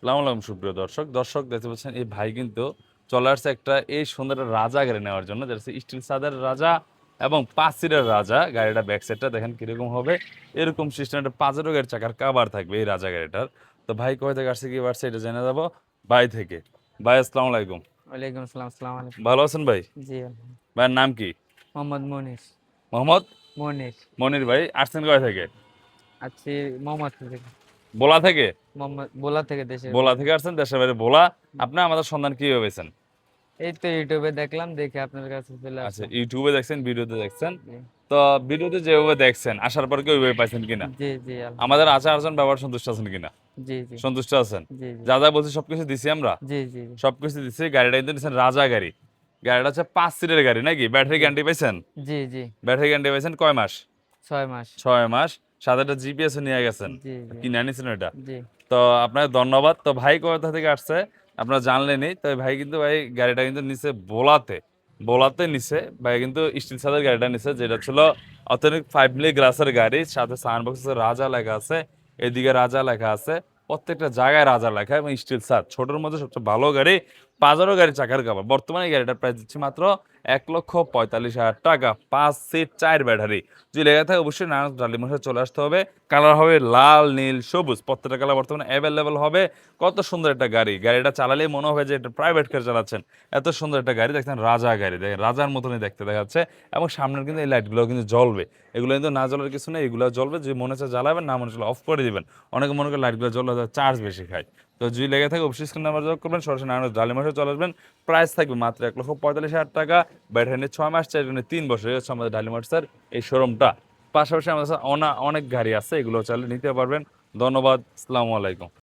আসসালামু আলাইকুম সুপ্রিয় দর্শক দেখতে পাচ্ছেন এই ভাই কিন্তু চলে আসছে একটা এই সুন্দর একটা রাজা গাড়ি নেওয়ার জন্য, যেটা হচ্ছে স্টিল সাদের রাজা এবং 5 সিটের রাজা। গাড়িটা ব্যাক সাইডটা দেখেন কিরকম হবে, এরকম সিস্টেম একটা পাজেরো গাড়ির চাকার কাভার থাকবে এই রাজা গাড়িটার। তো ভাই কোথা থেকে আসছে কি পারছে এটা জেনে যাবো ভাই থেকে। ভাই আসসালামু আলাইকুম। ওয়ালাইকুম আসসালাম, আসসালামু আলাইকুম। ভালো আছেন ভাই? জি, ভাইয়ের নাম কি? মোহাম্মদ মনির। মোহাম্মদ মনির। মনির ভাই। আসছেন কোথা থেকে? আছি মোহাম্মদপুর থেকে। বোলা থেকে? মোহাম্মদ বোলা থেকে, দেশের বোলা বাড়ি। থেকে আসছেন, দেশের বাইরে বোলা। হুম। আপনি আমাদের সন্ধান কিভাবে পেয়েছেন? এই তো ইউটিউবে দেখলাম, দেখে আপনার কাছে চলে আচ্ছা, আসলাম। ইউটিউবে দেখছেন, ভিডিওতে দেখছেন। জি, তো ভিডিওতে যেভাবে দেখছেন আসার পর কি ওইভাবে পাইছেন কিনা? জি, জি, আমাদের আলহামদুলিল্লাহ। আচার আচরণ ব্যবহার সন্তুষ্ট আছেন কিনা? জি, জি, সন্তুষ্ট আছেন? জি, জি, যা যা বলছি সবকিছু দিছি আমরা। জি, জি, সবকিছু দিছি। গাড়িটা কিন্তু নিছেন রাজা গাড়ি। গাড়িটা হচ্ছে 5 সিটের গাড়ি নাকি? ব্যাটারি জি, গ্যারান্টি পাইছেন? জি, জি। ব্যাটারি গ্যারান্টি পাইছেন কয় মাস? 6 মাস। 6 মাস। সাথে একটা জিপিএস ও নিয়ে গেছেন। জি, জি, কিনে আনিছেন এটা। জি। তো আপনাকে ধন্যবাদ। তো ভাই কোথা থেকে আসছে আপনারা জানলেনই। তো ভাই কিন্তু গাড়িটা কিন্তু নিছে বোলাতে। বোলাতে নিছে। ভাই কিন্তু স্টিল ছাদের গাড়িটা নিছে, যেটা ছিল অথেন্টিক 5 মিলি গ্লাসের গাড়ি। সাথে সাউন্ড বক্সে রাজা লেখা আছে। এদিকে রাজা লেখা আছে। প্রত্যেকটা জায়গায় রাজা লেখা এবং স্টিল ছাদ। ছোটর মধ্যে সবচেয়ে ভালো গাড়ি। পাজারো গাড়ি চাকার কাভার। বর্তমানে এই গাড়িটার প্রাইস দিচ্ছি মাত্র ১,৪৫,০০০ টাকা। ৫ সিট ৪ ব্যাটারি। যদি লেগে থাকে অবশ্যই নারায়ণ ডালি মশাই চলে আসতে হবে। কালার হবে লাল, নীল, সবুজ। প্রত্যেকটা কালার বর্তমানে অ্যাভেলেবেল হবে। কত সুন্দর একটা গাড়ি। গাড়িটা চালালেই মনে হবে যে এটা প্রাইভেট কার চালাচ্ছেন। এত সুন্দর একটা গাড়ি দেখছেন, রাজা গাড়ি। দেখেন রাজার মতনই দেখতে দেখা যাচ্ছে এবং সামনের কিন্তু এই লাইটগুলো কিন্তু জ্বলবে। এগুলো কিন্তু না জ্বলার কিছু নেই, এগুলো জ্বলবে। যদি মনে হচ্ছে জ্বালাবেন, না মনে হচ্ছে অফ করে দিবেন। অনেকে মনে করে লাইটগুলো জ্বললে চার্জ বেশি খায়। তো যদি লেগে থাকে অবশ্যই স্ক্রিন নাম্বার যোগ করবেন, সরাসরি নারায়ণ ডালি মশাই চলে আসবেন। প্রাইস থাকবে মাত্র ১,৪৫,০০০ টাকা। ব্যাটারি নিয়ে ৬ মাস, চার্জ নিয়ে ৩ বছর। এই হচ্ছে আমাদের ডালি মোটরসের এই শোরুমটা। পাশাপাশি আমাদের কাছে অনেক গাড়ি আছে, এগুলো চাইলে নিতে পারবেন। ধন্যবাদ। আসসালামু আলাইকুম।